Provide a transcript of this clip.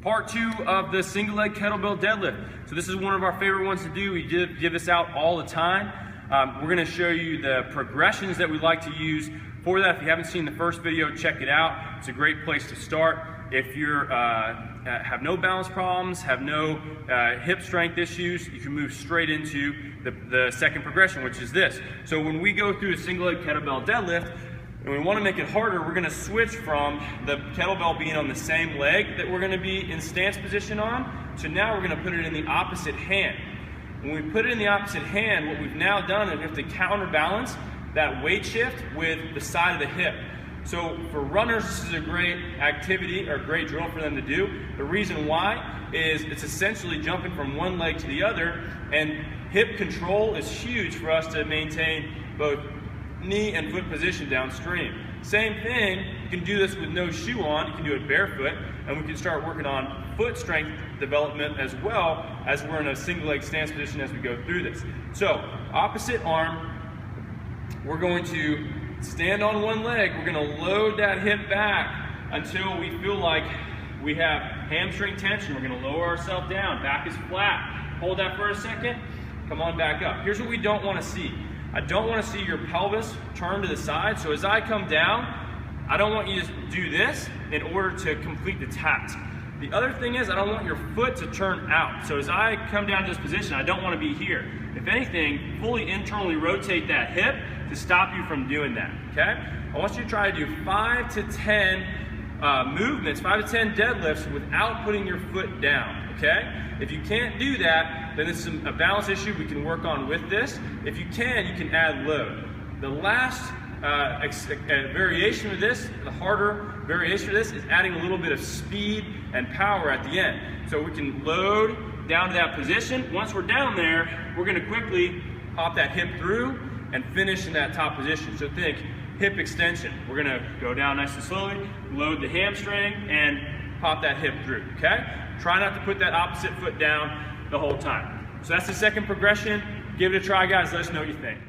Part 2 of the single leg kettlebell deadlift. So this is one of our favorite ones to do. We give this out all the time. We're going to show you the progressions that we like to use for that. If you haven't seen the first video, check it out. It's a great place to start. If you have no balance problems, have no hip strength issues, you can move straight into the second progression, which is this. So when we go through a single leg kettlebell deadlift, and we want to make it harder, we're going to switch from the kettlebell being on the same leg that we're going to be in stance position on, to now we're going to put it in the opposite hand. When we put it in the opposite hand, what we've now done is we have to counterbalance that weight shift with the side of the hip. So for runners, this is a great activity or great drill for them to do. The reason why is it's essentially jumping from one leg to the other, and hip control is huge for us to maintain both knee and foot position downstream. Same thing, you can do this with no shoe on, you can do it barefoot, and we can start working on foot strength development as well as we're in a single leg stance position as we go through this. So, opposite arm, we're going to stand on one leg, we're going to load that hip back until we feel like we have hamstring tension. We're going to lower ourselves down, back is flat. Hold that for a second, come on back up. Here's what we don't want to see. I don't want to see your pelvis turn to the side, so as I come down, I don't want you to do this in order to complete the task. The other thing is I don't want your foot to turn out. So as I come down to this position, I don't want to be here. If anything, fully internally rotate that hip to stop you from doing that, okay? I want you to try to do 5 to 10 movements, 5 to 10 deadlifts without putting your foot down, okay? If you can't do that, then this is a balance issue we can work on with this. If you can add load. The last variation of this, the harder variation of this, is adding a little bit of speed and power at the end. So we can load down to that position. Once we're down there, we're gonna quickly pop that hip through and finish in that top position. So think hip extension. We're gonna go down nice and slowly, load the hamstring, and pop that hip through, okay? Try not to put that opposite foot down the whole time. So that's the second progression. Give it a try, guys. Let us know what you think.